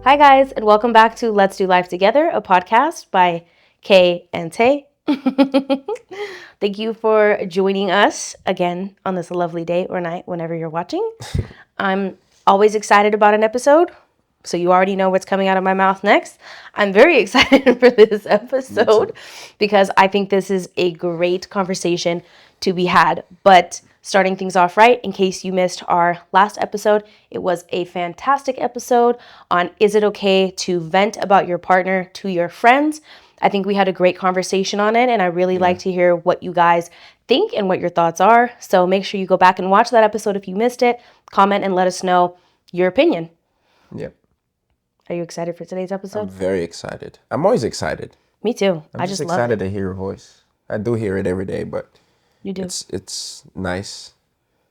Hi, guys, and welcome back to Let's Do Life Together, a podcast by Kay and Tay. Thank you for joining us again on this lovely day or night, whenever you're watching. I'm always excited about an episode, so you already know what's coming out of my mouth next. I'm very excited for this episode because I think this is a great conversation to be had. But starting things off right, in case you missed our last episode, it was a fantastic episode on is it okay to vent about your partner to your friends? I think we had a great conversation on it, and I really like to hear what you guys think and what your thoughts are. So make sure you go back and watch that episode if you missed it. Comment and let us know your opinion. Yep. Are you excited for today's I'm episode? very excited. I'm always excited. Me too. I'm I just just love excited it. to hear your voice. I do hear it every day, but You do. it's nice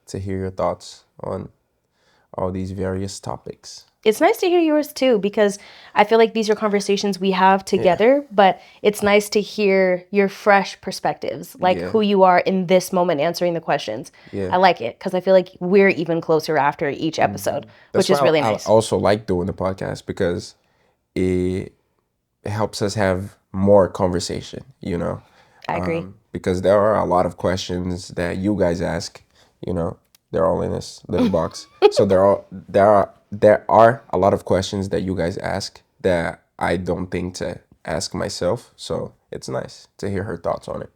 to hear your thoughts on all these various topics. It's nice to hear yours too, because I feel like these are conversations we have together, but it's nice to hear your fresh perspectives, like Yeah. who you are in this moment answering the questions. Yeah. I like it because I feel like we're even closer after each episode, which That's is why really I nice. also like doing the podcast because it helps us have more conversation, you know? I agree. Because there are a lot of questions that you guys ask, you know, they're all in this little box. So there are a lot of questions that you guys ask that I don't think to ask myself. So it's nice to hear her thoughts on it.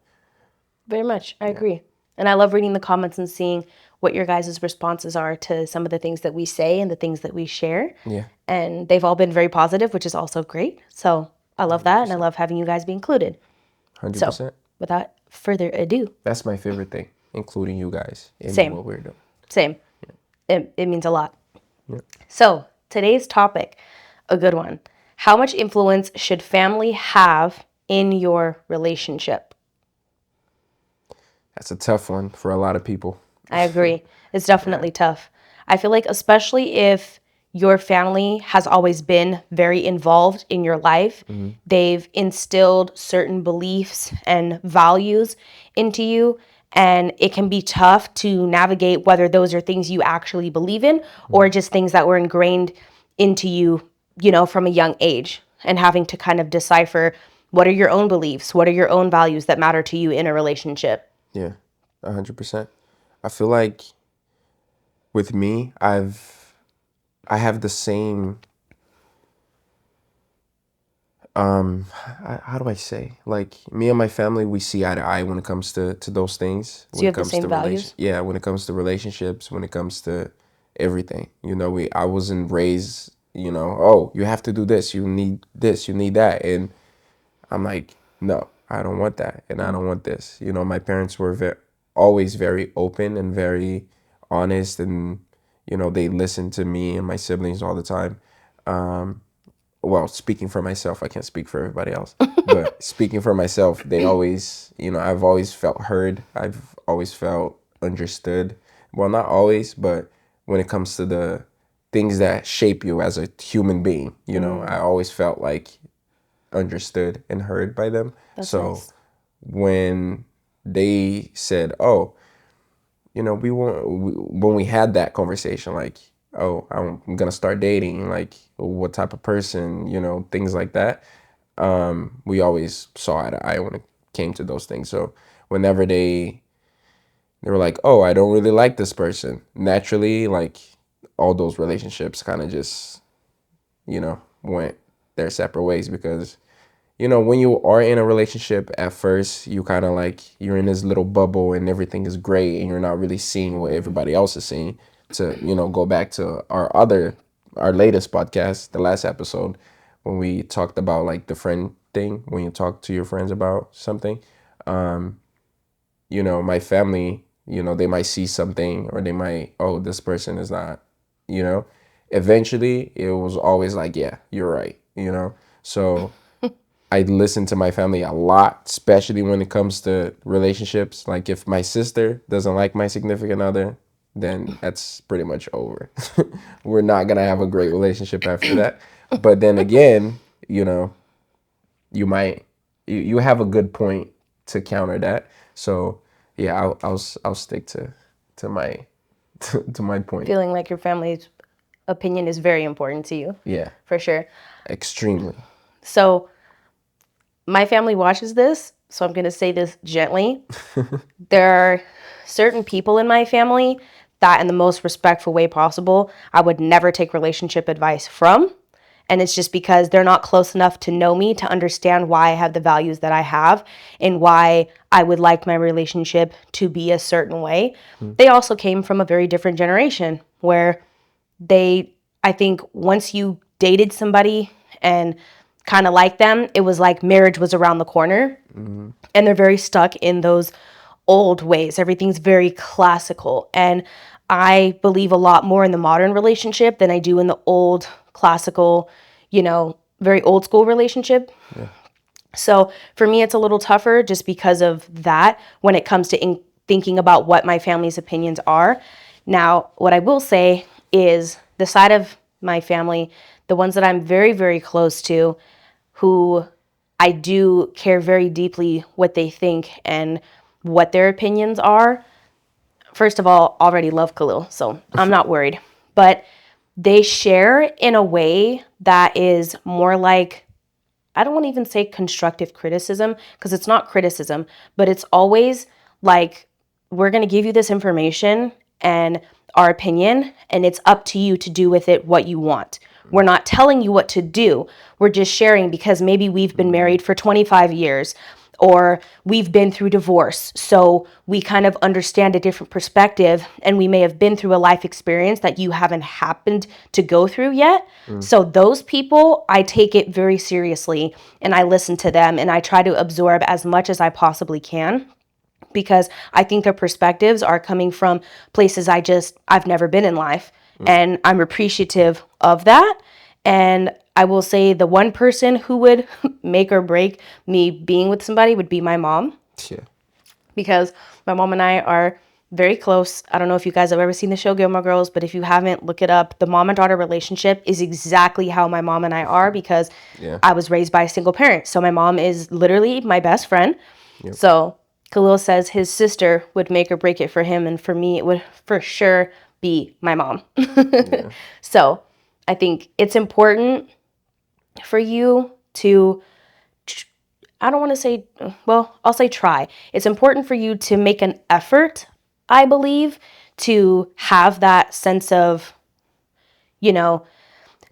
Very much. I agree. And I love reading the comments and seeing what your guys' responses are to some of the things that we say and the things that we share. Yeah. And they've all been very positive, which is also great. So I love that. And I love having you guys be included. So 100%. without further ado, That's my favorite thing, including you guys in Same. what we're doing. same. It means a lot. So today's topic, a good one. How much influence should family have in your relationship? That's a tough one for a lot of people. I agree. It's definitely tough. I feel like, especially if your family has always been very involved in your life, they've instilled certain beliefs and values into you. And it can be tough to navigate whether those are things you actually believe in or just things that were ingrained into you, from a young age, and having to kind of decipher what are your own beliefs, what are your own values that matter to you in a relationship. Yeah, 100%. I feel like with me, I have the same how do I say? Like me and my family, we see eye to eye when it comes to those things. So When you it have the comes same to values? when it comes to relationships, when it comes to everything. You know, I wasn't raised, oh, you have to do this, you need that. And I'm like, no, I don't want that. And I don't want this. You know, my parents were always very open and very honest. And, they listened to me and my siblings all the time. Well, speaking for myself, I can't speak for everybody else. But speaking for myself, they always, I've always felt heard. I've always felt understood. Well, not always, but when it comes to the things that shape you as a human being, I always felt like understood and heard by them. That's So nice. when they said, "Oh, when we had that conversation, like, oh, I'm gonna start dating, like, what type of person, things like that." We always saw eye to eye when it came to those things. So whenever they were like, "Oh, I don't really like this person," naturally, like, all those relationships kind of just, went their separate ways because when you are in a relationship at first, you kind of like you're in this little bubble and everything is great and you're not really seeing what everybody else is seeing. To, go back to our latest podcast, the last episode, when we talked about like the friend thing, when you talk to your friends about something, my family, they might see something or they might, oh, this person is not, you know, eventually it was always like, yeah, you're right, So I listen to my family a lot, especially when it comes to relationships. Like if my sister doesn't like my significant other, then that's pretty much over. We're not gonna have a great relationship after that. But then again, you might you have a good point to counter that. So yeah, I'll stick to my to my point. Feeling like your family's opinion is very important to you. Yeah. For sure. Extremely. So my family watches this, so I'm going to say this gently. There are certain people in my family that, in the most respectful way possible, I would never take relationship advice from. And it's just because they're not close enough to know me to understand why I have the values that I have and why I would like my relationship to be a certain way. They also came from a very different generation where I think once you dated somebody and kind of like them, it was like marriage was around the corner. And they're very stuck in those old ways. Everything's very classical. And I believe a lot more in the modern relationship than I do in the old classical, very old school relationship. Yeah. So for me, it's a little tougher just because of that when it comes to thinking about what my family's opinions are. Now, what I will say is the side of my family, the ones that I'm very, very close to, who I do care very deeply what they think and what their opinions are. First of all, already love Khalil, so I'm not worried. But they share in a way that is more like, I don't want to even say constructive criticism because it's not criticism, but it's always like, we're going to give you this information and our opinion, and it's up to you to do with it what you want. We're not telling you what to do. We're just sharing because maybe we've been married for 25 years or we've been through divorce. So we kind of understand a different perspective and we may have been through a life experience that you haven't happened to go through yet. So those people, I take it very seriously and I listen to them and I try to absorb as much as I possibly can because I think their perspectives are coming from places I've never been in life. And I'm appreciative of that. And I will say the one person who would make or break me being with somebody would be my mom. Yeah. Because my mom and I are very close. I don't know if you guys have ever seen the show Gilmore Girls, but if you haven't, look it up. The mom and daughter relationship is exactly how my mom and I are because I was raised by a single parent. So my mom is literally my best friend. Yep. So Khalil says his sister would make or break it for him. And for me, it would for sure be my mom. Yeah. So I think it's important for you to, I don't want to say, well, I'll say try. It's important for you to make an effort, I believe, to have that sense of,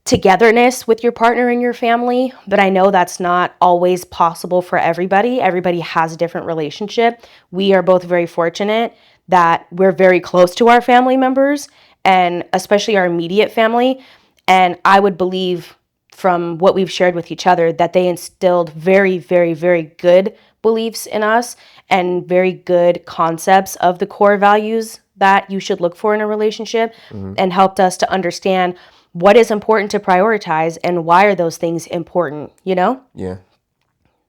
togetherness with your partner and your family. But I know that's not always possible for everybody. Everybody has a different relationship. We are both very fortunate that we're very close to our family members and especially our immediate family. And I would believe from what we've shared with each other that they instilled very, very, very good beliefs in us and very good concepts of the core values that you should look for in a relationship and helped us to understand what is important to prioritize and why are those things important, Yeah.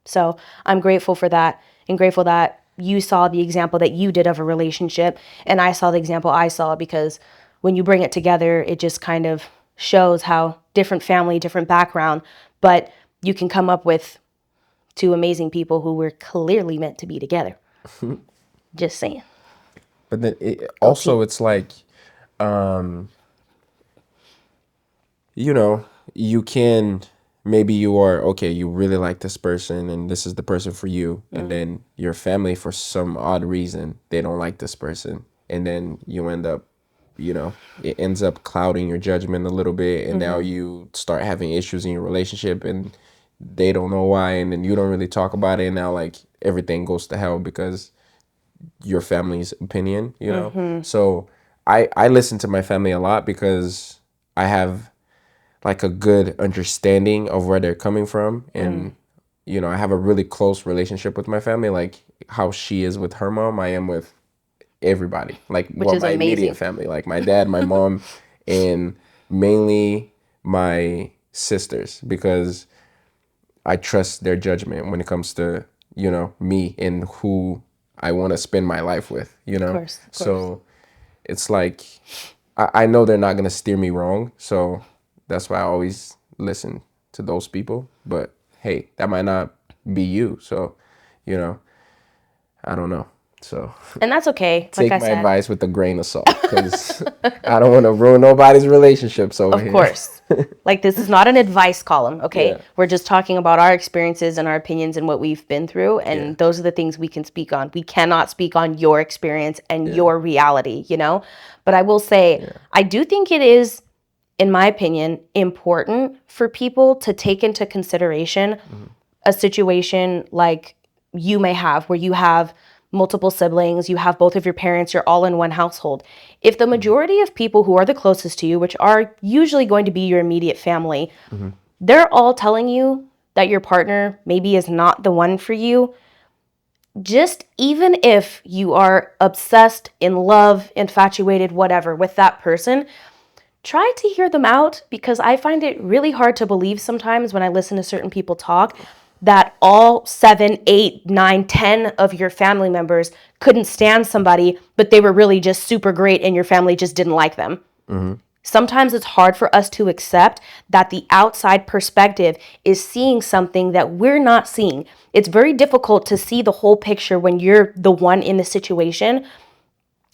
So I'm grateful for that and grateful that you saw the example that you did of a relationship and I saw the example I saw because when you bring it together, it just kind of shows how different family, different background, but you can come up with two amazing people who were clearly meant to be together. Just saying. But then it's like, you can, maybe you are, okay, you really like this person and this is the person for you. And then your family, for some odd reason, they don't like this person. And then you end up, it ends up clouding your judgment a little bit. And now you start having issues in your relationship and they don't know why. And then you don't really talk about it. And now like everything goes to hell because your family's opinion, So I listen to my family a lot because I have like a good understanding of where they're coming from. And, I have a really close relationship with my family, like how she is with her mom, I am with everybody. Like, Which is my amazing. immediate family, like my dad, my mom, and mainly my sisters, because I trust their judgment when it comes to, me and who I want to spend my life with, Of course. So it's like, I know they're not going to steer me wrong. So that's why I always listen to those people. But hey, that might not be you. So, I don't know. So And that's okay. Like take I my said, advice with a grain of salt, because I don't want to ruin nobody's relationships over of here. course. Like, this is not an advice column, okay? Yeah. We're just talking about our experiences and our opinions and what we've been through, and Yeah. those are the things we can speak on. We cannot speak on your experience and Yeah. your reality, you know? But I will say, I do think it is, in my opinion, important for people to take into consideration a situation like you may have, where you have multiple siblings, you have both of your parents, you're all in one household. If the majority of people who are the closest to you, which are usually going to be your immediate family, they're all telling you that your partner maybe is not the one for you, just even if you are obsessed, in love, infatuated, whatever, with that person, try to hear them out, because I find it really hard to believe sometimes when I listen to certain people talk that all 7, 8, 9, 10 of your family members couldn't stand somebody, but they were really just super great and your family just didn't like them. Sometimes it's hard for us to accept that the outside perspective is seeing something that we're not seeing. It's very difficult to see the whole picture when you're the one in the situation.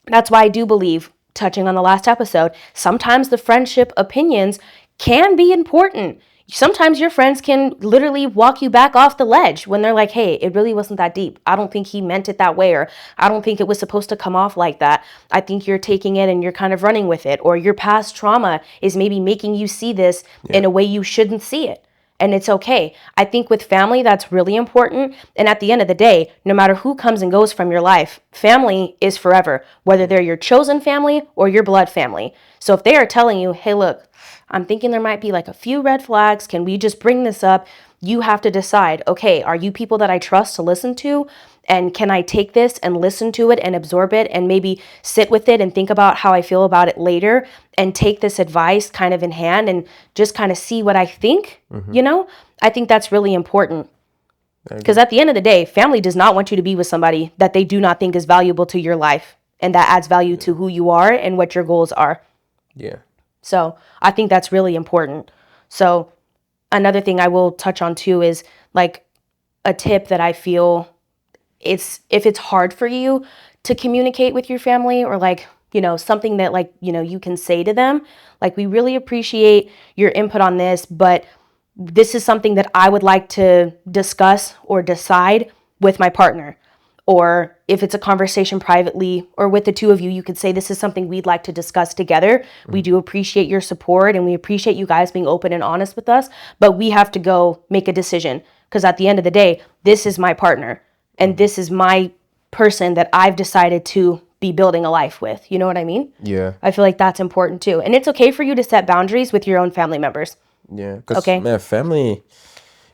That's why I do believe, touching on the last episode, sometimes the friendship opinions can be important. Sometimes your friends can literally walk you back off the ledge when they're like, hey, it really wasn't that deep. I don't think he meant it that way, or I don't think it was supposed to come off like that. I think you're taking it and you're kind of running with it, or your past trauma is maybe making you see this in a way you shouldn't see it. And it's okay. I think with family, that's really important. And at the end of the day, no matter who comes and goes from your life, family is forever, whether they're your chosen family or your blood family. So if they are telling you, hey, look, I'm thinking there might be like a few red flags, can we just bring this up? You have to decide, okay, are you people that I trust to listen to? And can I take this and listen to it and absorb it and maybe sit with it and think about how I feel about it later and take this advice kind of in hand and just kind of see what I think, you know? I think that's really important. Because at the end of the day, family does not want you to be with somebody that they do not think is valuable to your life and that adds value to who you are and what your goals are. Yeah. So I think that's really important. So another thing I will touch on too is like a tip that I feel, it's if it's hard for you to communicate with your family, or like, you know, something that like, you know, you can say to them, like, we really appreciate your input on this, but this is something that I would like to discuss or decide with my partner. Or if it's a conversation privately or with the two of you, you could say, this is something we'd like to discuss together. We do appreciate your support and we appreciate you guys being open and honest with us, but we have to go make a decision, because at the end of the day, this is my partner and this is my person that I've decided to be building a life with. You know what I mean? Yeah. I feel like that's important too. And it's okay for you to set boundaries with your own family members. Yeah. Because, Okay. man, family,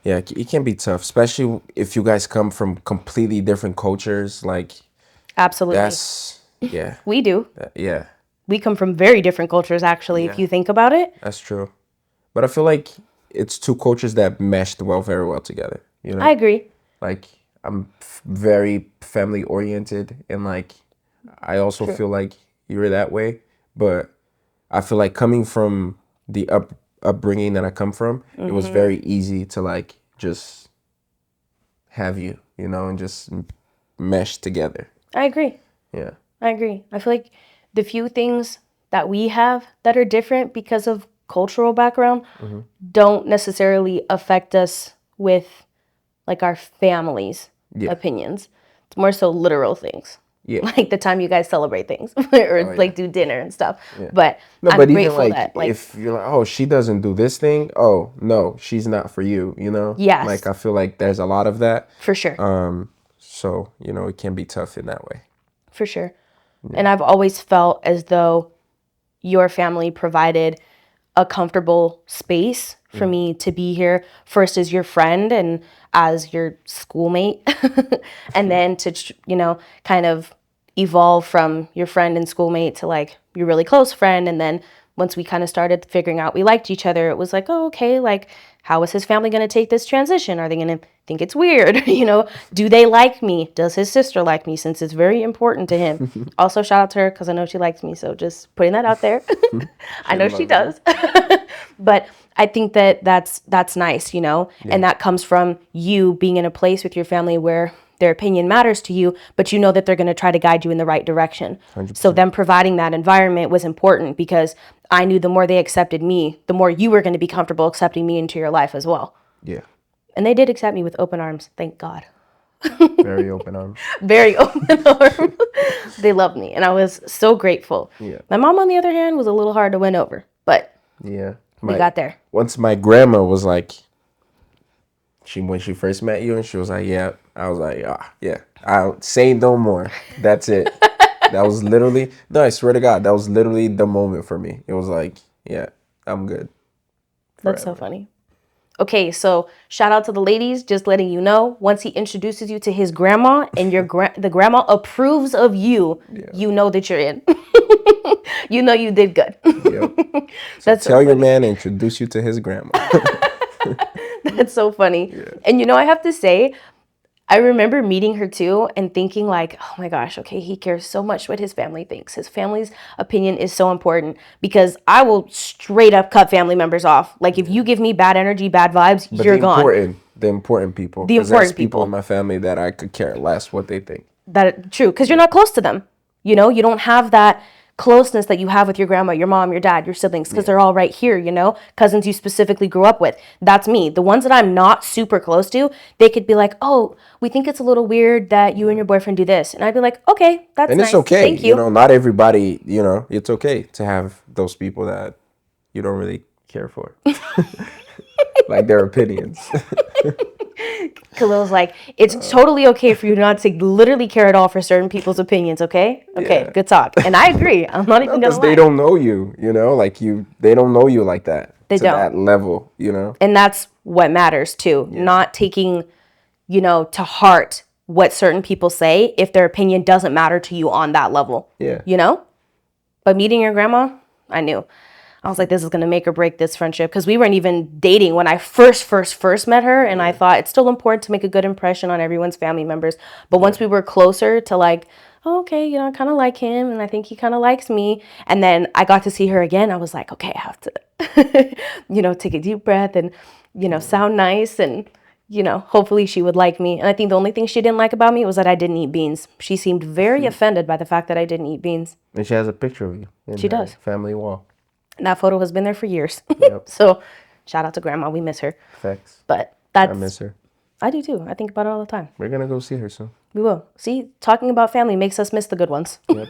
yeah, it can be tough, especially if you guys come from completely different cultures. Like, Absolutely. yeah, We do. yeah, We come from very different cultures, actually, if Yeah. you think about it. that's true. But I feel like it's two cultures that meshed very well together. You know, I agree. like I'm very family oriented, and like I also feel like you're that way. But I feel like coming from the upbringing that I come from, it was very easy to like just have you know, and just mesh together. I agree. Yeah. I agree. I feel like the few things that we have that are different because of cultural background don't necessarily affect us with like our family's Yeah. opinions. It's more so literal things. Yeah. Like the time you guys celebrate things or like do dinner and stuff. But No, I'm but even grateful like that like if you're like, oh, she doesn't do this thing, oh no, she's not for you, you know? Yes. Like I feel like there's a lot of that. for sure. So, you know, it can be tough in that way. For sure. And I've always felt as though your family provided a comfortable space for me to be here, first as your friend and as your schoolmate, and then to, you know, kind of evolve from your friend and schoolmate to like your really close friend. And then once we kind of started figuring out we liked each other, it was like, oh, okay, like, how is his family going to take this transition? Are they going to think it's weird? You know, do they like me? Does his sister like me? Since it's very important to him. Also, shout out to her because I know she likes me. So just putting that out there. I know she does. But I think that that's nice, you know, and that comes from you being in a place with your family where their opinion matters to you, but you know that they're going to try to guide you in the right direction. 100%. So them providing that environment was important because I knew the more they accepted me, the more you were going to be comfortable accepting me into your life as well. Yeah. And they did accept me with open arms, thank God. Very open arms. Very open arms. They loved me, and I was so grateful. Yeah. My mom, on the other hand, was a little hard to win over, but Yeah. we got there. Once my grandma was like, when she first met you and she was like, yeah, I was like, yeah, I'll say no more. That's it. That was literally, no, I swear to God, that was literally the moment for me. It was like, yeah, I'm good. That's so funny. Okay, so shout out to the ladies, just letting you know, once he introduces you to his grandma and the grandma approves of you, you know that you're in. You know you did good. Yep. So tell your man to introduce you to his grandma. That's so funny. Yeah. And you know, I have to say, I remember meeting her too and thinking like, oh my gosh, okay, he cares so much what his family thinks. His family's opinion is so important because I will straight up cut family members off. Like if you give me bad energy, bad vibes, but you're gone. The important people. The important people in my family that I could care less what they think. True, because you're not close to them. You know, you don't have that closeness that you have with your grandma, your mom, your dad, your siblings, because they're all right here, you know, cousins you specifically grew up with. That's me. The ones that I'm not super close to, they could be like, oh, we think it's a little weird that you and your boyfriend do this. And I'd be like, okay, that's nice. And it's okay. Thank you. You know, not everybody, you know, it's okay to have those people that you don't really care for. Like their opinions. Khalil's like, it's totally okay for you not to literally care at all for certain people's opinions, okay? Okay, good talk. And I agree. I'm not even gonna lie. They don't know you, you know? Like they don't know you like that. They don't. That level, you know? And that's what matters too. Yeah. Not taking, you know, to heart what certain people say if their opinion doesn't matter to you on that level. Yeah. You know? But meeting your grandma, I knew. I was like, this is going to make or break this friendship. Because we weren't even dating when I first met her. And I thought it's still important to make a good impression on everyone's family members. But once we were closer to like, oh, okay, you know, I kind of like him. And I think he kind of likes me. And then I got to see her again. I was like, okay, I have to, you know, take a deep breath and, you know, sound nice. And, you know, hopefully she would like me. And I think the only thing she didn't like about me was that I didn't eat beans. She seemed very offended by the fact that I didn't eat beans. And she has a picture of you. She does. Family wall. And that photo has been there for years. Yep. So shout out to grandma. We miss her. Facts. But I miss her. I do too. I think about it all the time. We're going to go see her soon. We will. See, talking about family makes us miss the good ones. Yep.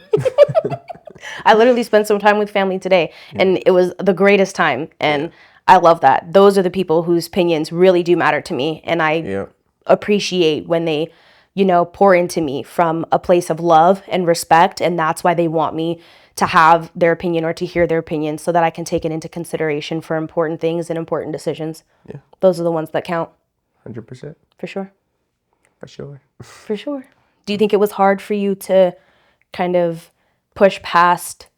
I literally spent some time with family today and it was the greatest time. And I love that. Those are the people whose opinions really do matter to me. And I appreciate when they, you know, pour into me from a place of love and respect. And that's why they want me to have their opinion or to hear their opinion so that I can take it into consideration for important things and important decisions. Yeah. Those are the ones that count. 100%. For sure. For sure. For sure. Do you think it was hard for you to kind of push past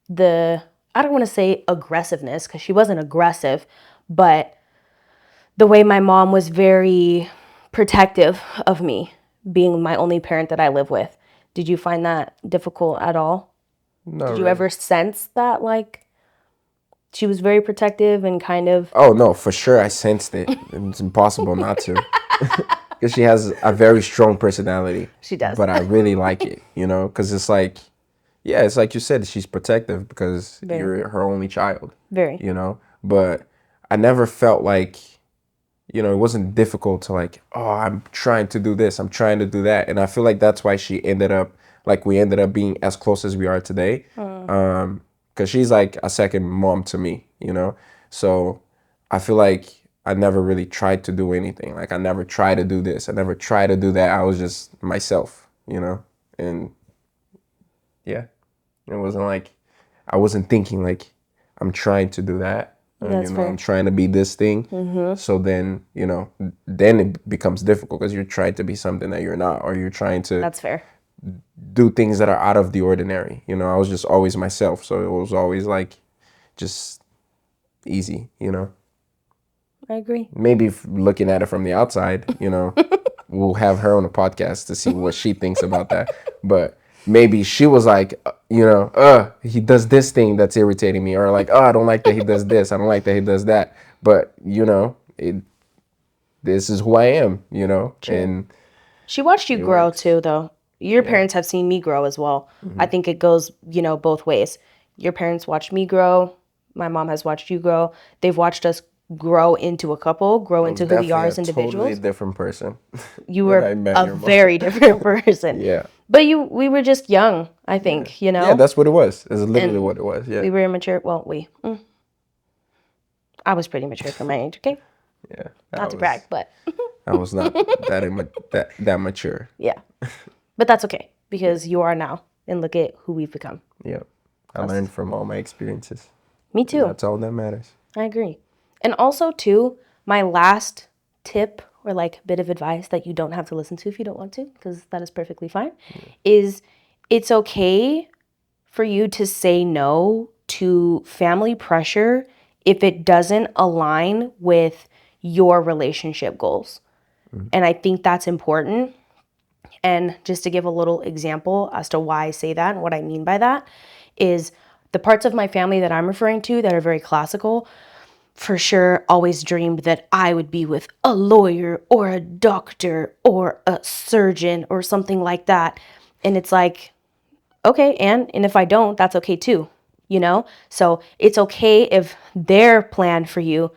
the, I don't want to say aggressiveness because she wasn't aggressive, but the way my mom was very protective of me being my only parent that I live with? Did you find that difficult at all? No. Did you ever sense that, like, she was very protective and kind of... Oh, no, for sure I sensed it. It's impossible not to. Because she has a very strong personality. She does. But I really like it, you know? Because it's like, yeah, it's like you said, she's protective because you're her only child. Very. You know? But I never felt like, you know, it wasn't difficult to like, oh, I'm trying to do this, I'm trying to do that. And I feel like that's why we ended up being as close as we are today. Because she's like a second mom to me, you know? So I feel like I never really tried to do anything. Like I never tried to do this. I never tried to do that. I was just myself, you know? And yeah, it wasn't like, I wasn't thinking like, I'm trying to do that. That's you know, fair. I'm trying to be this thing. So then, you know, then it becomes difficult because you're trying to be something that you're not, or you're trying to... That's fair. Do things that are out of the ordinary. You know, I was just always myself. So it was always like just easy, you know. I agree. Maybe looking at it from the outside, you know, we'll have her on the podcast to see what she thinks about that. But maybe she was like, you know, he does this thing that's irritating me. Or like, I don't like that he does this. I don't like that he does that. But, you know, this is who I am, you know. True. And She watched you It grow works. too, though. Your parents have seen me grow as well. I think it goes, both ways. Your parents watched me grow. My mom has watched you grow. They've watched us grow into a couple, grow I was into who we are definitely a as totally individuals. different person You when I were met a your mom. very different person. Yeah. But we were just young, I think, Yeah, that's what it was. It's literally And what it was. Yeah. we were immature. Well, I was pretty mature for my age, okay? Yeah. Not to brag, but I was not that mature. yeah. But that's okay because you are now. And look at who we've become. Yeah. I learned from all my experiences. Me too. That's all that matters. I agree. And also, too, my last tip or like bit of advice that you don't have to listen to if you don't want to, because that is perfectly fine, is it's okay for you to say no to family pressure if it doesn't align with your relationship goals. And I think that's important. And just to give a little example as to why I say that and what I mean by that is the parts of my family that I'm referring to that are very classical for sure always dreamed that I would be with a lawyer or a doctor or a surgeon or something like that. And it's like, okay, and if I don't, that's okay too, So it's okay if their plan for you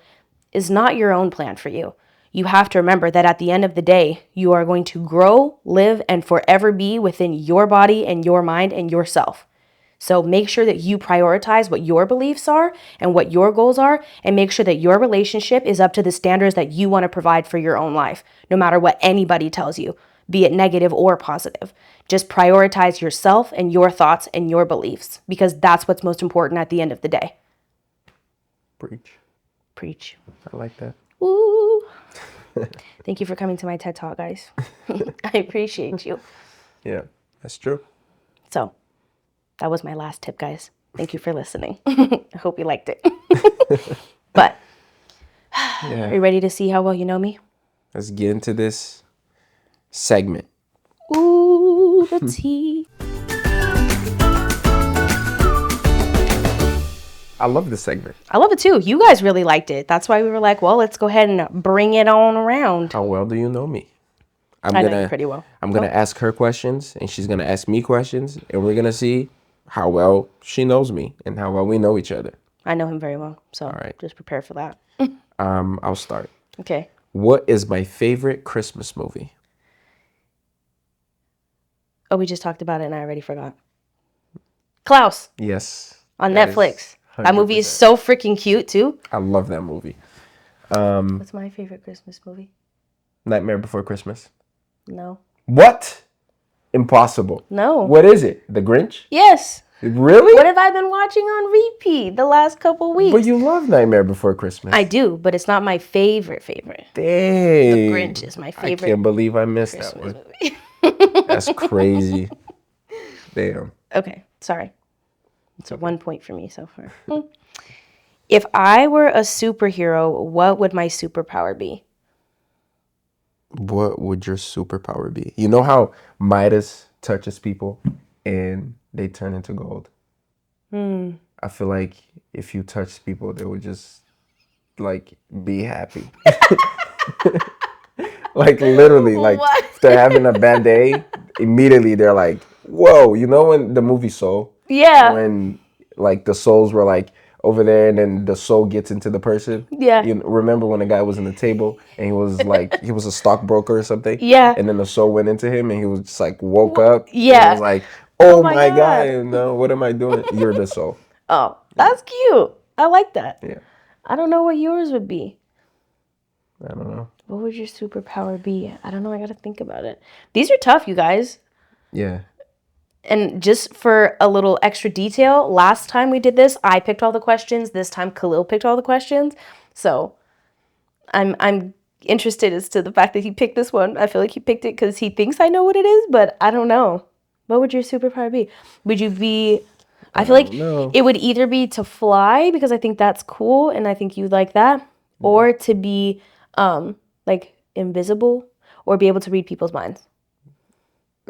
is not your own plan for you. You have to remember that at the end of the day, you are going to grow, live, and forever be within your body and your mind and yourself. So make sure that you prioritize what your beliefs are and what your goals are, and make sure that your relationship is up to the standards that you want to provide for your own life, no matter what anybody tells you, be it negative or positive. Just prioritize yourself and your thoughts and your beliefs, because that's what's most important at the end of the day. Preach. Preach. I like that. Ooh. Thank you for coming to my TED Talk, guys. I appreciate you. Yeah, that's true. So that was my last tip, guys. Thank you for listening. I hope you liked it. But are you ready to see how well you know me? Let's get into this segment. Ooh, the tea. I love this segment. I love it too. You guys really liked it. That's why we were like, well, let's go ahead and bring it on around. How well do you know me? I know you pretty well. I'm gonna ask her questions, and she's gonna ask me questions, and we're gonna see how well she knows me and how well we know each other. I know him very well, so All right. just prepare for that. I'll start. Okay. What is my favorite Christmas movie? Oh, we just talked about it and I already forgot. Klaus Yes. on that Netflix. is That movie is 100%. so freaking cute too. I love that movie. What's my favorite Christmas movie? Nightmare Before Christmas. No. What? Impossible. No. What is it? The Grinch? Yes. Really? What have I been watching on repeat the last couple weeks? But you love Nightmare Before Christmas. I do, but it's not my favorite. Dang. The Grinch is my I favorite can't believe I missed Christmas that movie. one. That's crazy. Damn. Okay, sorry. So 1 point for me so far. If I were a superhero, what would my superpower be? What would your superpower be? You know how Midas touches people and they turn into gold? I feel like if you touch people, they would just like be happy. Like literally, like What? if they're having a bad day, immediately they're like, whoa, you know when the movie Soul? Yeah. When like the souls were like over there and then the soul gets into the person? Yeah. You remember when the guy was in the table and he was like, he was a stockbroker or something? Yeah. And then the soul went into him and he was just like woke up. Yeah. And was like, oh my my God. God, no, what am I doing? You're the soul. Oh, that's cute. I like that. Yeah. I don't know what yours would be. I don't know. What would your superpower be? I don't know. I got to think about it. These are tough, you guys. Yeah. And just for a little extra detail, last time we did this, I picked all the questions. This time, Khalil picked all the questions. So I'm interested as to the fact that he picked this one. I feel like he picked it because he thinks I know what it is, but I don't know. What would your superpower be? Would you be... I feel like know. it would either be to fly, because I think that's cool, and I think you'd like that, or to be like invisible, or be able to read people's minds.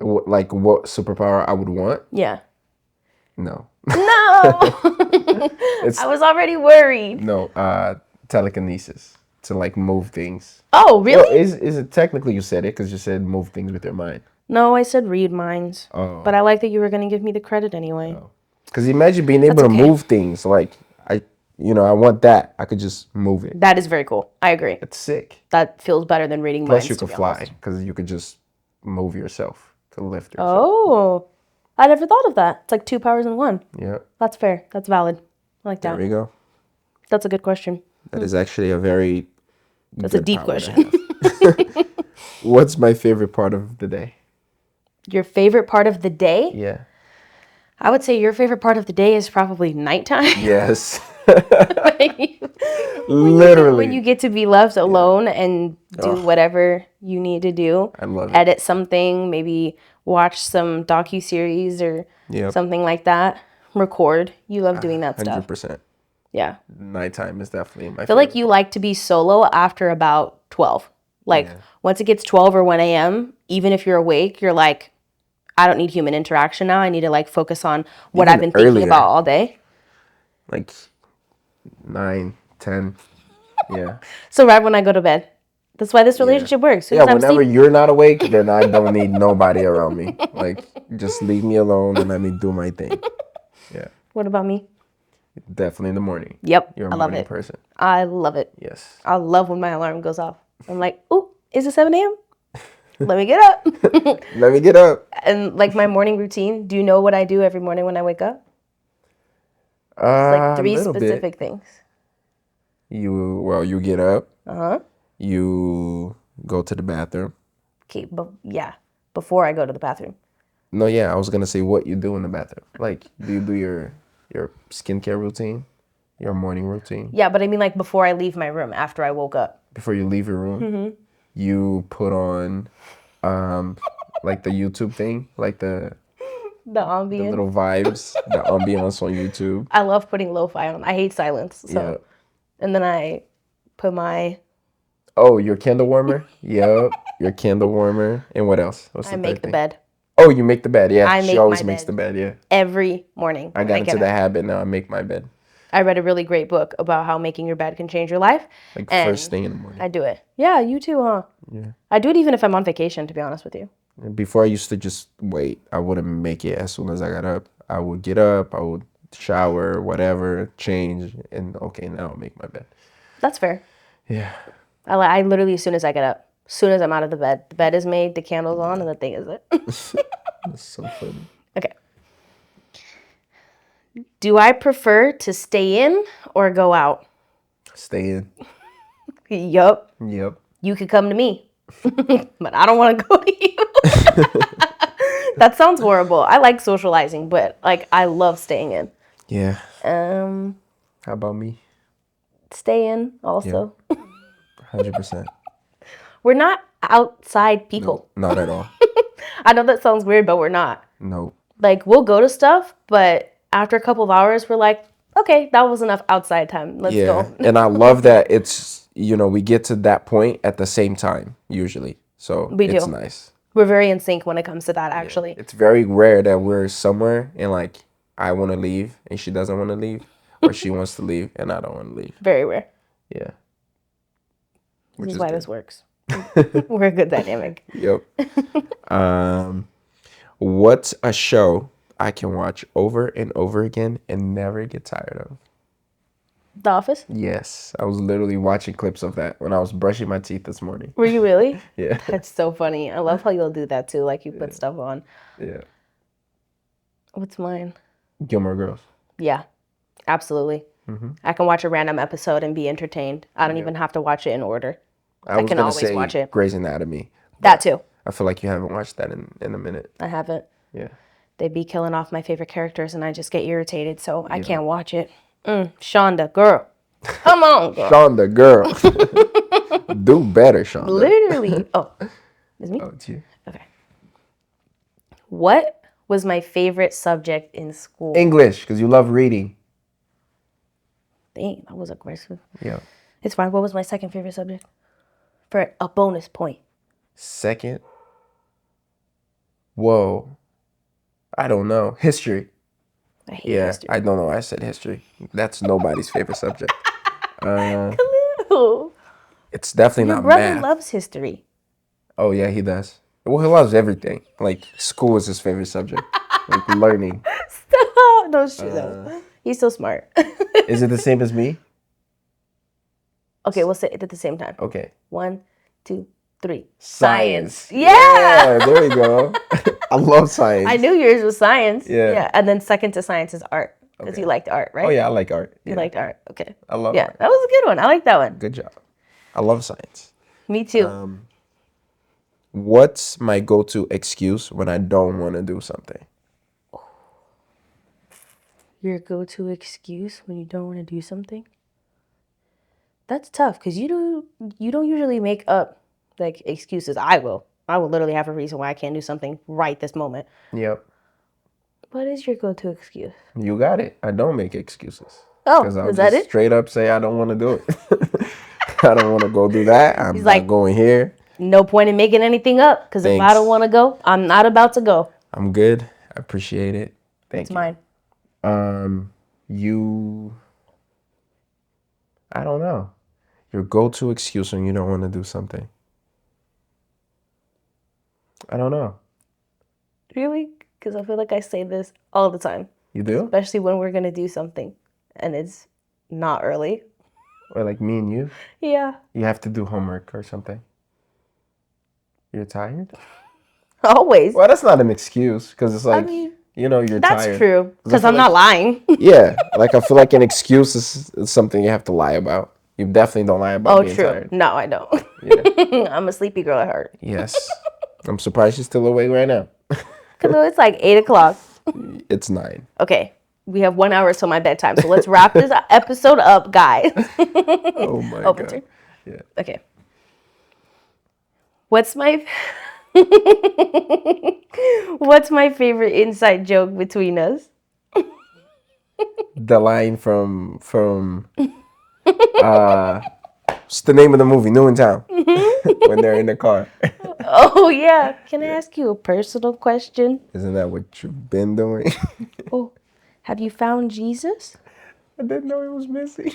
Like what superpower I would want? Yeah. No. No! It's I was already worried. no, telekinesis. to like move things. Oh, Well, really? is it technically you said it because you said move things with your mind? No, I said read minds. Oh. But I like that you were going to give me the credit anyway. Because imagine being able to okay. move things. Like I want that. I could just move it. That is very cool. I agree. It's sick. That feels better than reading Plus, minds. you to could be fly honest. because you could just move yourself to lift yourself. Oh, I never thought of that. It's like 2 powers in one. Yeah. That's fair. That's valid. I like that. There we go. That's a good question. That is actually a very. That's a good deep power to question. have. What's my favorite part of the day? Your favorite part of the day? Yeah. I would say your favorite part of the day is probably nighttime. Yes. When Literally. you get to be left alone and do whatever you need to do. I love it. Edit something, maybe watch some docuseries or Yep. something like that. Record. You love doing that stuff. 100%. Yeah. Nighttime is definitely my I feel like you like to be solo after about 12. Like once it gets 12 or 1 a.m., even if you're awake, you're like, I don't need human interaction now. I need to like focus on what Even I've been thinking earlier. about all day. Like 9, 10. Yeah. So right when I go to bed. That's why this relationship works. Soon Yeah, as I'm whenever sleeping- you're not awake, then I don't need nobody around me. Like, just leave me alone and let me do my thing. Yeah. What about me? Definitely in the morning. Yep. You're a I love morning it. person. I love it. Yes. I love when my alarm goes off. I'm like, ooh, is it 7 a.m.? Let me get up. Let me get up. And like my morning routine, do you know what I do every morning when I wake up? It's like 3 a little specific bit. things. You get up. Uh-huh. You go to the bathroom. Okay, before I go to the bathroom. No, yeah, I was gonna say what you do in the bathroom. Like, do you do your skincare routine, your morning routine Yeah, but I mean like before I leave my room, after I woke up. before you leave your room? Mm-hmm. You put on, like the YouTube thing, like the The ambient. little vibes, the ambiance on YouTube. I love putting lo-fi on. I hate silence. So, Yeah. and then I put my. Oh, your candle warmer. Yep, your candle warmer. And what else? What's I the make third the thing? bed Oh, you make the bed. Yeah, I she make always my makes bed. the bed. Yeah, every morning. I when got get into the up. habit now. I make my bed I read a really great book about how making your bed can change your life. like And first thing in the morning. I do it. Yeah, you too, huh? Yeah. I do it even if I'm on vacation, to be honest with you. And before I used to just wait. I wouldn't make it as soon as I got up. I would get up. I would shower, whatever, change, and okay, now I'll make my bed. That's fair. Yeah. I literally, as soon as I get up, as soon as I'm out of the bed is made, the candle's on, and the thing is it. That's so funny. Okay. Do I prefer to stay in or go out? Stay in. Yup. Yep. You could come to me, but I don't want to go to you. That sounds horrible. I like socializing, but like I love staying in. Yeah. How about me? Stay in also. 100%. We're not outside people. No, not at all. I know that sounds weird, but we're not. No. Like we'll go to stuff, but after a couple of hours, we're like, okay, that was enough outside time. Let's go. And I love that it's, we get to that point at the same time, usually. So it's do. nice. We're very in sync when it comes to that, actually. It's very rare that we're somewhere and like I want to leave and she doesn't want to leave, or she wants to leave and I don't want to leave. Very rare. Yeah. This is why this works. We're a good dynamic. Yep. What's a show I can watch over and over again and never get tired of? The Office? Yes. I was literally watching clips of that when I was brushing my teeth this morning. Were you really? Yeah. That's so funny. I love how you'll do that too. Like you put stuff on. Yeah. What's mine? Gilmore Girls. Yeah, absolutely. I can watch a random episode and be entertained. I don't even have to watch it in order. I was can gonna always say watch it. Grey's Anatomy. That too. I feel like you haven't watched that in a minute. I haven't. Yeah. They be killing off my favorite characters and I just get irritated, so I can't watch it. Shonda, girl. Come on, girl. Shonda, girl. Do better, Shonda. Literally. Oh, it's me? Oh, it's you. Okay. What was my favorite subject in school? English, because you love reading. Dang, that was aggressive. Yeah. It's fine. What was my second favorite subject? For a bonus point. Second. Whoa. I don't know. History. I hate Yeah, history. I don't know why I said history. That's nobody's favorite subject. Ew. It's definitely Your not brother math. loves history. Oh yeah, he does. Well, he loves everything. Like school is his favorite subject. Like learning. Stop. Don't shoot him. He's so smart. Is it the same as me? Okay, we'll say it at the same time. Okay. 1, 2, 3. Science. Yeah. There you go. I love science. I knew yours was science. Yeah. And then second to science is art. Because Okay. you liked art, right? Oh yeah, I like art. You Yeah. liked art. Okay. I love Yeah, art. that was a good one. I like that one. Good job. I love science. Me too. What's my go-to excuse when I don't want to do something? Your go-to excuse when you don't want to do something? That's tough because you don't usually make up like excuses. I will literally have a reason why I can't do something right this moment. Yep. What is your go-to excuse? You got it. I don't make excuses. Oh, Because I'll is that just it? straight up say I don't want to do it. I don't want to go do that. I'm He's not like- going here. No point in making anything up because if I Thanks. don't want to go, I'm not about to go. I'm good. I appreciate it. Thank It's you. mine. I don't know. Your go-to excuse when you don't want to do something. I don't know. Really? Because I feel like I say this all the time, You do? especially when we're gonna do something and it's not early. Or like me and you? Yeah, You have to do homework or something. You're tired? always. Well, that's not an excuse because it's like, mean, you're That's tired. true. Because feel I'm not lying. Yeah, like I feel like an excuse is something you have to lie about. You definitely don't lie about Oh, being true. tired. No, I don't. Yeah. I'm a sleepy girl at heart. Yes. I'm surprised she's still awake right now. Because it's like 8 o'clock. It's 9. Okay, we have 1 hour till my bedtime. So let's wrap this episode up, guys. Oh my Open god. turn. Yeah. Okay. What's my What's my favorite inside joke between us? The line from what's the name of the movie? New in Town. When they're in the car. Oh yeah. Can I ask you a personal question? Isn't that what you've been doing? Oh, have you found Jesus? I didn't know he was missing.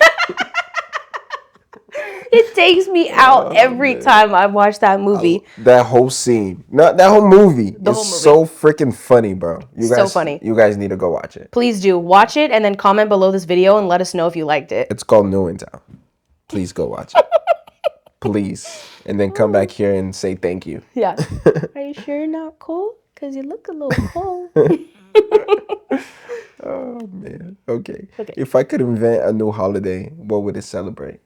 It takes me out every time I watch that movie. That whole scene. No, that whole movie is whole movie. so freaking funny, bro. You So guys, funny. You guys need to go watch it. Please do watch it and then comment below this video and let us know if you liked it. It's called New in Town. Please go watch it. Please. And then come back here and say thank you. Yeah. Are you sure you're not cold? Because you look a little cold. Oh man. Okay. Okay. If I could invent a new holiday, what would it celebrate?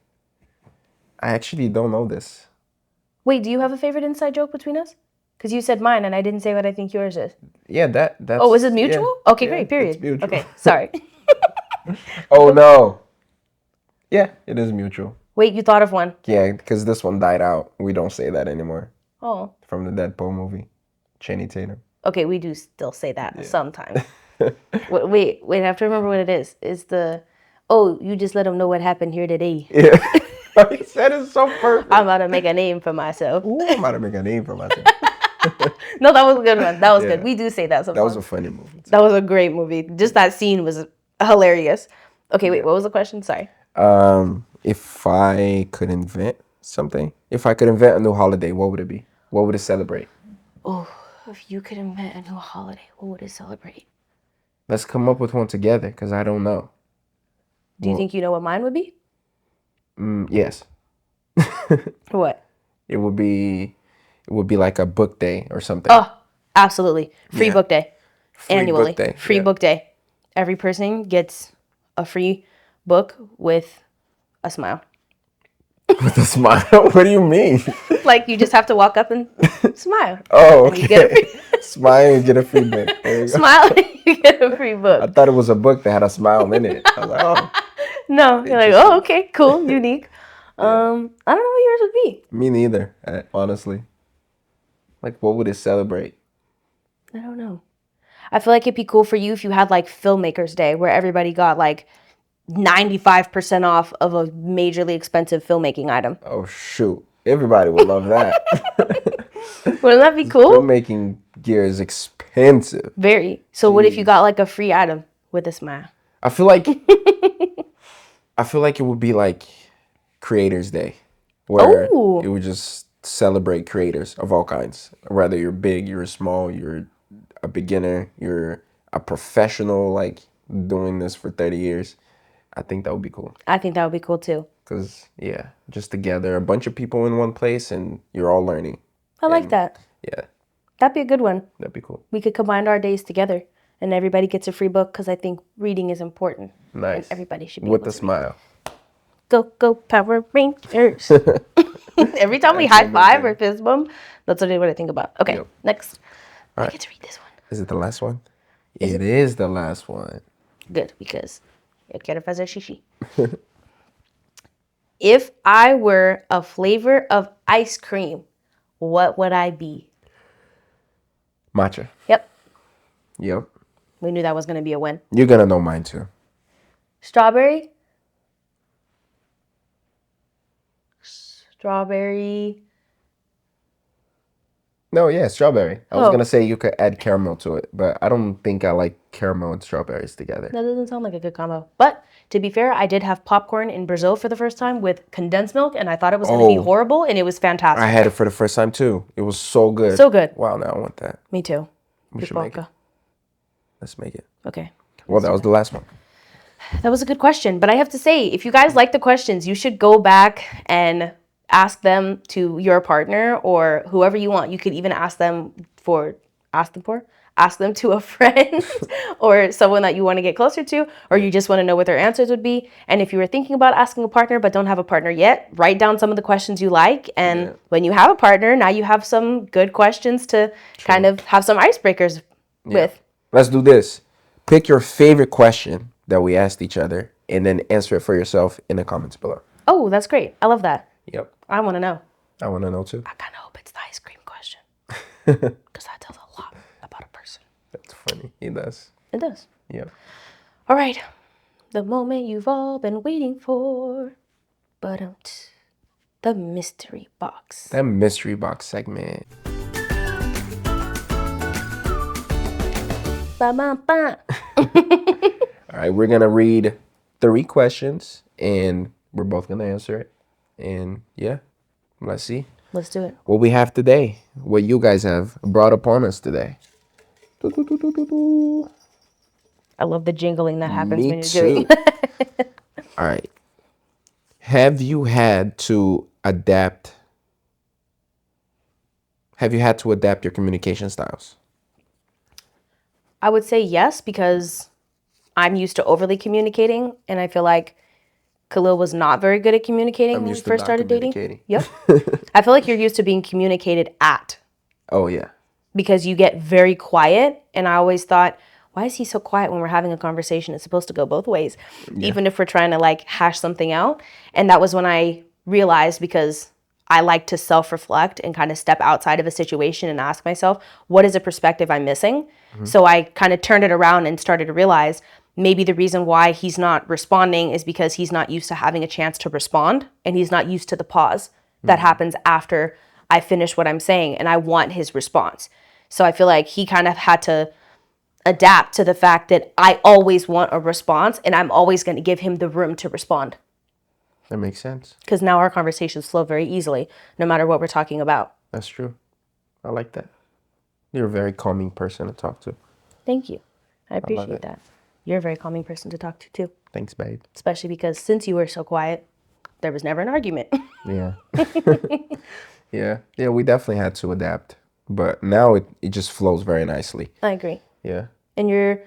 I actually don't know this. Wait, do you have a favorite inside joke between us? Because you said mine and I didn't say what I think yours is. Yeah, that's Oh, is it mutual? yeah, Okay, yeah, great, it's period. mutual. Okay, sorry. Oh no. Yeah, it is mutual. Wait, you thought of one. Yeah, because this one died out. We don't say that anymore. Oh. From the Deadpool movie. Channing Tatum. Okay, we do still say that sometimes. Wait, I have to remember what it is. It's the, oh, you just let them know what happened here today. Yeah. You said it so perfect. I'm about to make a name for myself. Ooh, I'm about to make a name for myself. No, that was a good one. That was Yeah. good. We do say that That sometimes. was a funny movie. That was a great movie. Just that scene was hilarious. Okay, wait, what was the question? Sorry. If I could invent something, if I could invent a new holiday, what would it be? What would it celebrate? Oh, if you could invent a new holiday, what would it celebrate? Let's come up with one together, because I don't know. Do you think you know what mine would be? Yes. What? It would be like a book day or something. Oh, absolutely. Free Yeah. book day. Free Annually. book day, Free yeah. book day. Every person gets a free book with a smile. With a smile? What do you mean? Like you just have to walk up and smile. Oh, you get a okay. Smile and get a free book. There you go. Smile and you get a free I book. thought it was a book that had a smile in it. I was like, oh, No, you're like, oh, okay, cool, unique. I don't know what yours would be. me neither, honestly. Like, what would it celebrate? I don't know. I feel like it'd be cool for you if you had like Filmmakers Day where everybody got like 95% off of a majorly expensive filmmaking item. Oh, shoot. Everybody would love that. Wouldn't that be cool? Filmmaking gear is expensive. Very. So what if you got like a free item with a smile? I feel like it would be like Creators Day. where Oh. it would just celebrate creators of all kinds. Whether you're big, you're small, you're a beginner, you're a professional, like doing this for 30 years. I think that would be cool. I think that would be cool too. Because, yeah, just together, a bunch of people in one place and you're all learning. I like that. Yeah, That'd be a good one. that'd be cool. We could combine our days together and everybody gets a free book because I think reading is important. Nice. And everybody should be With able a to smile. Go, go, Power Rangers. Every time we high five or fist bump, that's literally what I think about. Okay, Yep. next. I right. get to read this one. Is it the last one? It is the last one. Good, because eu quero fazer xixi. If I were a flavor of ice cream, what would I be? Matcha. Yep, Yep. we knew that was going to be a win. You're going to know mine too. Strawberry. Strawberry. No, yeah, strawberry. I was Oh. going to say you could add caramel to it, but I don't think I like caramel and strawberries together. That doesn't sound like a good combo. But to be fair, I did have popcorn in Brazil for the first time with condensed milk, and I thought it was going to be Oh. horrible, and it was fantastic. I had it for the first time too. It was so good. So good. Wow, now I want that. Me too. We should make it. Pipoca. Let's make it. Okay. Well, that was the last one. That was a good question. But I have to say, if you guys like the questions, you should go back and ask them to your partner or whoever you want. You could even ask them to a friend or someone that you want to get closer to, or you just want to know what their answers would be. And if you were thinking about asking a partner but don't have a partner yet, write down some of the questions you like. And when you have a partner, now you have some good questions to kind of have some icebreakers with. Let's do this. Pick your favorite question that we asked each other and then answer it for yourself in the comments below. Oh, that's great. I love that. Yep. I want to know. I want to know too. I kind of hope it's the ice cream question because that tells a lot about a person. That's funny. It does. It does. Yep. All right. The moment you've all been waiting for. But the mystery box. That mystery box segment. Ba-ba-ba. All right, we're going to read 3 questions and we're both going to answer it. And yeah, let's see Let's do it. what we have today, what you guys have brought upon us today. I love the jingling that happens Me when you're too. doing All right. Have you had to adapt your communication styles? I would say yes, because I'm used to overly communicating, and I feel like Khalil was not very good at communicating when we used to first not started dating. communicating. Yep. I feel like you're used to being communicated at, Oh, yeah. because you get very quiet, and I always thought, why is he so quiet when we're having a conversation? It's supposed to go both ways, even if we're trying to like hash something out. And that was when I realized, because I like to self-reflect and kind of step outside of a situation and ask myself, what is a perspective I'm missing? So I kind of turned it around and started to realize maybe the reason why he's not responding is because he's not used to having a chance to respond, and he's not used to the pause that happens after I finish what I'm saying, and I want his response. So I feel like he kind of had to adapt to the fact that I always want a response, and I'm always going to give him the room to respond. That makes sense. Because now our conversations flow very easily, no matter what we're talking about. That's true. I like that. You're a very calming person to talk to. Thank you. I love appreciate it. that. You're a very calming person to talk to, too. Thanks, babe. Especially because since you were so quiet, there was never an argument. Yeah. Yeah, we definitely had to adapt. But now it just flows very nicely. I agree. Yeah. And you're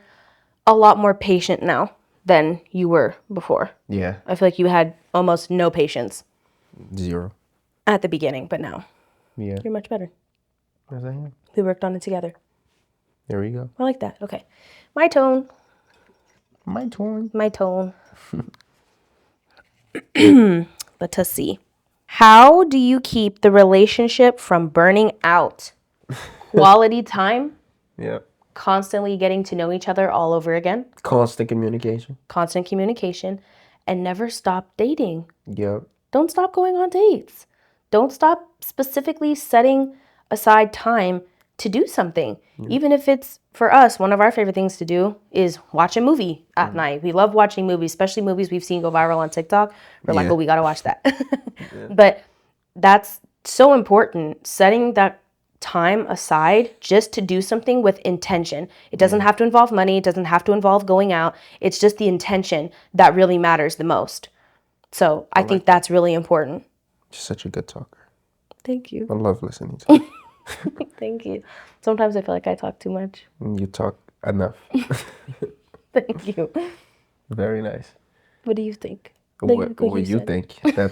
a lot more patient now than you were before. Yeah. I feel like you had almost no patience 0. at the beginning, but now Yeah. you're much better. Yes, I am. We worked on it together. There we go. I like that. Okay. My tone. My turn. My tone. Let us see. How do you keep the relationship from burning out? Quality time, Yeah. constantly getting to know each other all over again, Constant communication. constant communication, and never stop dating. Yep. Don't stop going on dates. Don't stop specifically setting aside time to do something. Even if it's, for us, one of our favorite things to do is watch a movie at night. We love watching movies, especially movies we've seen go viral on TikTok. We're like, Yeah. oh, we got to watch that. But that's so important. Setting that time aside just to do something with intention. It doesn't have to involve money. It doesn't have to involve going out. It's just the intention that really matters the most. So I think that's really important. She's such a good talker. Thank you. I love listening to you. Thank you. Sometimes I feel like I talk too much. You talk enough. Thank you. Very nice. What do you think? What you think? That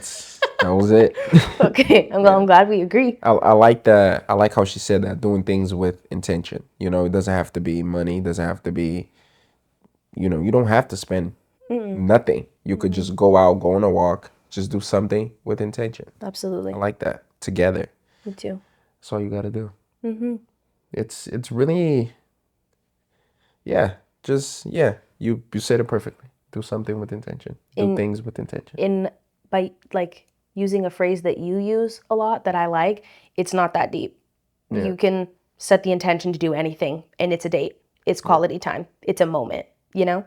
was it. Okay, I'm glad we agree. I like that. I like how she said that, doing things with intention. You know, it doesn't have to be money. It doesn't have to be, you don't have to spend nothing. You could just go out, go on a walk, just do something with intention. Absolutely. I like that. Together. Me too. That's all you got to do. It's really, yeah, you said it perfectly. Do something with intention. Do things with intention. By like using a phrase that you use a lot that I like, it's not that deep. Yeah. You can set the intention to do anything, and it's a date. It's quality time. It's a moment, Yeah.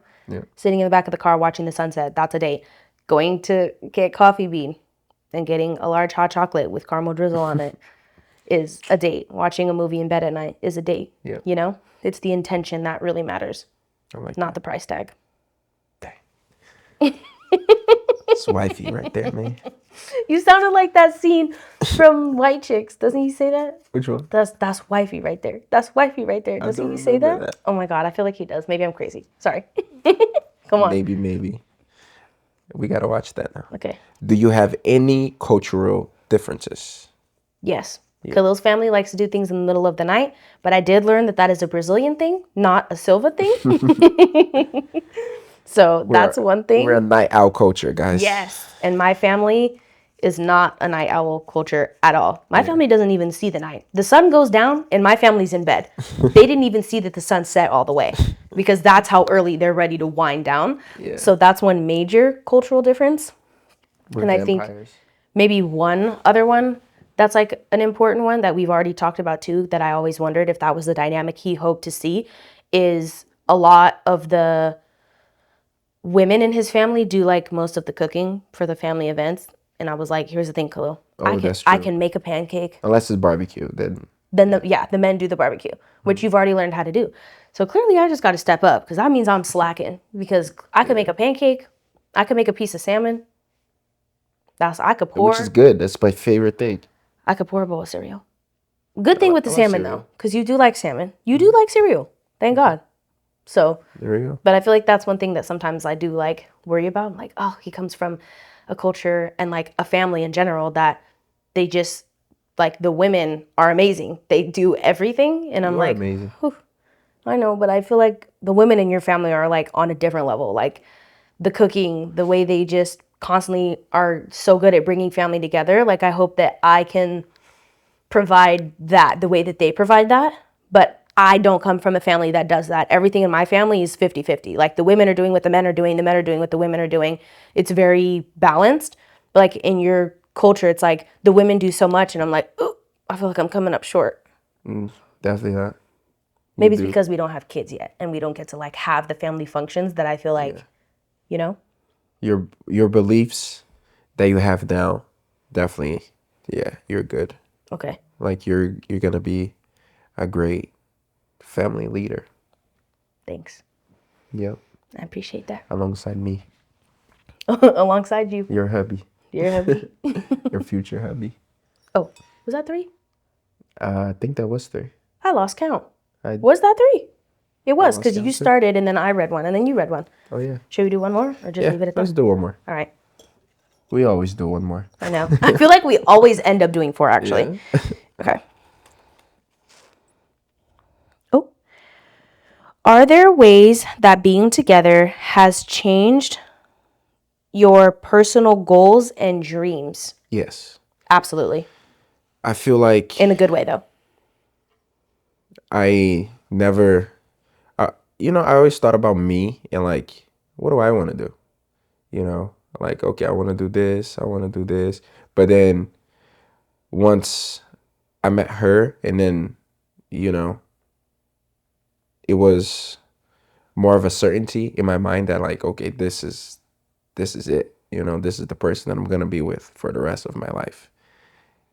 Sitting in the back of the car watching the sunset, that's a date. Going to get Coffee Bean and getting a large hot chocolate with caramel drizzle on it is a date. Watching a movie in bed at night is a date. Yeah. It's the intention that really matters, I like not the price tag. It's wifey right there, man. You sounded like that scene from White Chicks. Doesn't he say that? Which one? That's wifey right there. That's wifey right there. Doesn't he say remember that? that. Oh my God, I feel like he does. Maybe I'm crazy. Sorry. Come on. Maybe. We gotta watch that now. Okay. Do you have any cultural differences? Yes. Khalil's family likes to do things in the middle of the night, but I did learn that is a Brazilian thing, not a Silva thing. So that's one thing. We're a night owl culture, guys. Yes. And my family is not a night owl culture at all. My family doesn't even see the night. The sun goes down and my family's in bed. They didn't even see that the sun set all the way because that's how early they're ready to wind down. Yeah. So that's one major cultural difference. We're And I think vampires. maybe one other one that's like an important one that we've already talked about too, that I always wondered if that was the dynamic he hoped to see, is a lot of the women in his family do like most of the cooking for the family events. And I was like, here's the thing, Khalil. That's I true. can make a pancake. Unless it's barbecue, then Then the men do the barbecue, which you've already learned how to do. So clearly I just got to step up because that means I'm slacking because I could make a pancake. I could make a piece of salmon. I could pour. which is good. That's my favorite thing. I could pour a bowl of cereal. Good thing with the I like salmon cereal. though, because you do like salmon. You do like cereal. Thank God. So, There we go. but I feel like that's one thing that sometimes I do like worry about. I'm like, oh, he comes from a culture and like a family in general that they just like the women are amazing. They do everything, and I'm You are like, amazing. "Whew." I know, but I feel like the women in your family are like on a different level. Like the cooking, the way they just constantly are so good at bringing family together. Like I hope that I can provide that the way that they provide that. But I don't come from a family that does that. Everything in my family is 50-50. Like the women are doing what the men are doing, the men are doing what the women are doing. It's very balanced. But like in your culture, it's like the women do so much and I'm like, ooh, I feel like I'm coming up short. Definitely not. Maybe it's because we don't have kids yet and we don't get to like have the family functions that I feel like, you know? Your beliefs that you have now, definitely, yeah, you're good. Okay. Like you're gonna be a great family leader. Thanks. Yep. I appreciate that. Alongside me, Alongside you. your hubby, Your hubby. your future hubby. Oh, was that 3? I think that was 3. I lost count. I- Was that 3? It was lost because count you too. started and then I read one and then you read one. Oh yeah. Should we do one more or just Yeah. leave it at that? Let's do one more. All right. We always do one more. I know. I feel like we always end up doing 4 actually. Yeah. Okay. Oh. Are there ways that being together has changed your personal goals and dreams? Yes. Absolutely. I feel like In a good way though. I never, I always thought about me and like, what do I want to do? Like, okay, I want to do this, I want to do this. But then once I met her and then, it was more of a certainty in my mind that like, okay, this is it. This is the person that I'm going to be with for the rest of my life.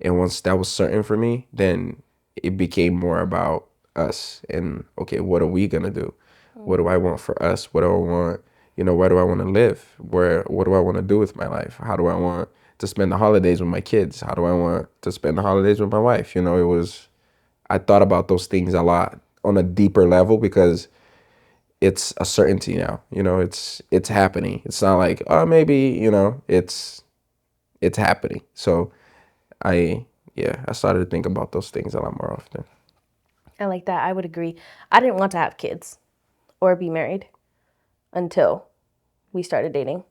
And once that was certain for me, then it became more about us and, okay, what are we gonna do? What do I want for us? What do I want? Where do I want to live? What do I want to do with my life? How do I want to spend the holidays with my kids? How do I want to spend the holidays with my wife? I thought about those things a lot on a deeper level because it's a certainty now. It's happening. It's not like, oh, maybe, it's happening. So I started to think about those things a lot more often. I like that. I would agree. I didn't want to have kids or be married until we started dating.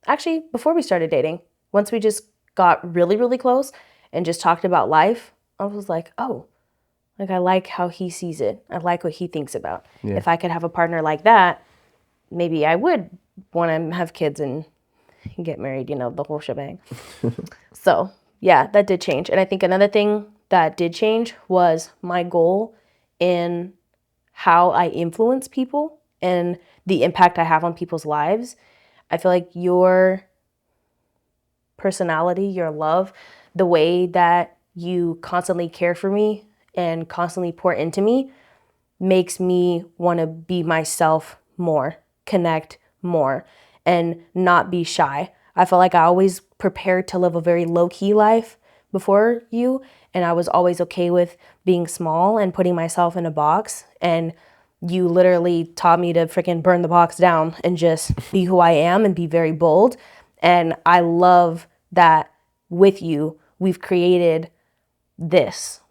Actually, before we started dating, once we just got really, really close and just talked about life, I was like, oh, like I like how he sees it. I like what he thinks about. Yeah. If I could have a partner like that, maybe I would want to have kids and get married, the whole shebang. So, yeah, that did change. And I think another thing that did change was my goal in how I influence people and the impact I have on people's lives. I feel like your personality, your love, the way that you constantly care for me and constantly pour into me makes me want to be myself more, connect more, and not be shy. I feel like I always prepared to live a very low-key life before you, and I was always okay with being small and putting myself in a box, and you literally taught me to freaking burn the box down and just be who I am and be very bold. And I love that with you, we've created this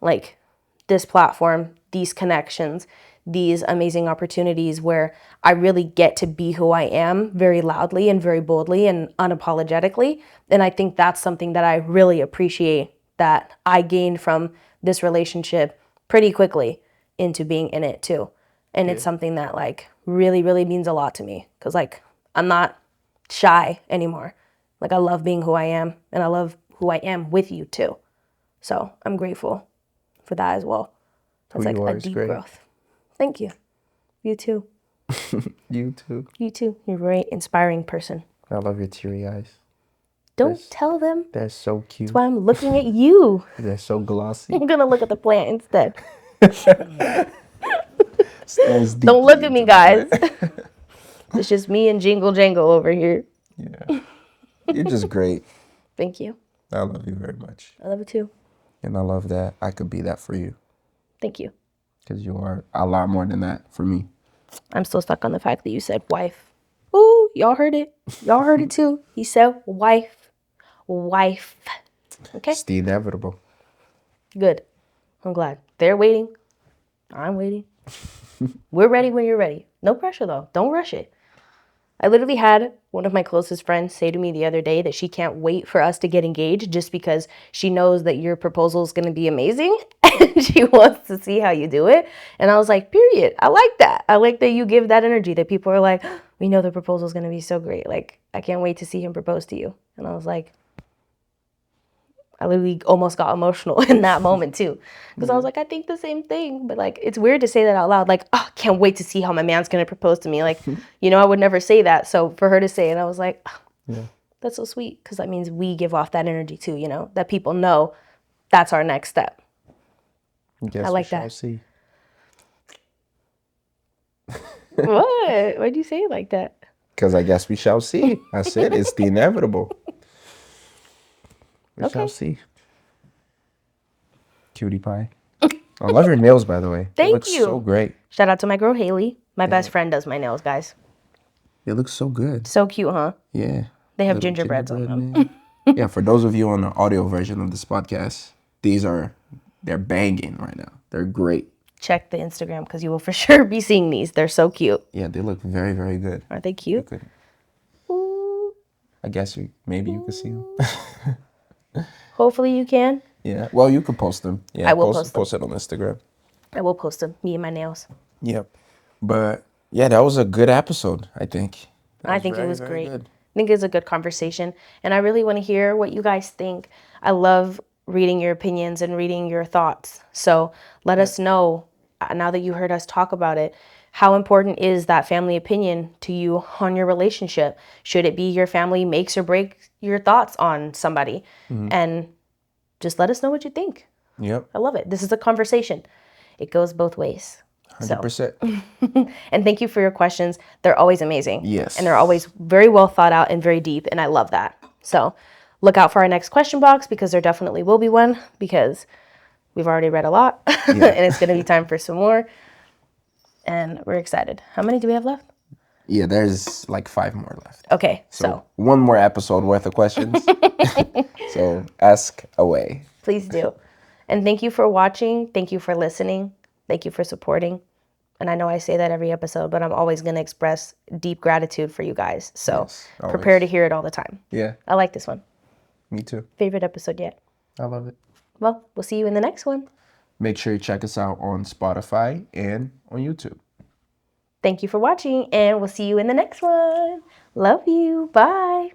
platform, these connections, these amazing opportunities where I really get to be who I am very loudly and very boldly and unapologetically. And I think that's something that I really appreciate that I gained from this relationship pretty quickly into being in it too. And it's something that really, really means a lot to me because I'm not shy anymore. I love being who I am and I love who I am with you too. So I'm grateful for that as well. That's Who you are a is deep great. growth. Thank you. You too. You too. You too. You're a very inspiring person. I love your teary eyes. Don't tell them. They're so cute. That's why I'm looking at you. They're so glossy. I'm going to look at the plant instead. Stares Don't look deeply at me, into the guys. plant. It's just me and Jingle Jangle over here. Yeah. You're just great. Thank you. I love you very much. I love you too. And I love that I could be that for you. Thank you. Because you are a lot more than that for me. I'm still stuck on the fact that you said wife. Ooh, y'all heard it. Y'all heard it too. He said wife. Wife. Okay? It's the inevitable. Good. I'm glad. They're waiting. I'm waiting. We're ready when you're ready. No pressure though. Don't rush it. I literally had one of my closest friends say to me the other day that she can't wait for us to get engaged just because she knows that your proposal is going to be amazing and she wants to see how you do it. And I was like, period. I like that. I like that you give that energy that people are like, we know the proposal is going to be so great. I can't wait to see him propose to you. And I was like, I literally almost got emotional in that moment too. Because I was like, I think the same thing. But it's weird to say that out loud. Oh, can't wait to see how my man's going to propose to me. I would never say that. So for her to say it, I was like, oh, yeah, that's so sweet. Because that means we give off that energy too, that people know that's our next step. I like that. See. What? Why'd you say it like that? Because I guess we shall see. I said it's the inevitable. We shall see. Cutie pie. I love your nails, by the way. Thank you. Look you. So great. Shout out to my girl Haley. My best friend does my nails, guys. They look so good. So cute, huh? Yeah. They have gingerbreads on them. Yeah, for those of you on the audio version of this podcast, they're banging right now. They're great. Check the Instagram because you will for sure be seeing these. They're so cute. Yeah, they look very, very good. Aren't they cute? Ooh. I guess maybe you could see them. Hopefully you can. Yeah. Well, you could post them. Yeah, I will post it on Instagram. I will post them. Me and my nails. Yep. But yeah, that was a good episode, I think. I think it was great. I think it's a good conversation. And I really want to hear what you guys think. I love reading your opinions and reading your thoughts. So let us know, now that you heard us talk about it, how important is that family opinion to you on your relationship? Should it be your family makes or breaks your thoughts on somebody? Mm-hmm. And just let us know what you think. Yep. I love it. This is a conversation. It goes both ways. 100%. And thank you for your questions. They're always amazing. Yes. And they're always very well thought out and very deep. And I love that. So look out for our next question box, because there definitely will be one, because we've already read a lot and it's going to be time for some more. And we're excited. How many do we have left? Yeah, there's like 5 more left. Okay. So 1 more episode worth of questions. So ask away. Please do. And thank you for watching. Thank you for listening. Thank you for supporting. And I know I say that every episode, but I'm always going to express deep gratitude for you guys. So Yes, prepare to hear it all the time. Yeah, I like this one. me too. Favorite episode yet. I love it. Well, we'll see you in the next one. Make sure you check us out on Spotify and on YouTube. Thank you for watching, and we'll see you in the next one. Love you. Bye.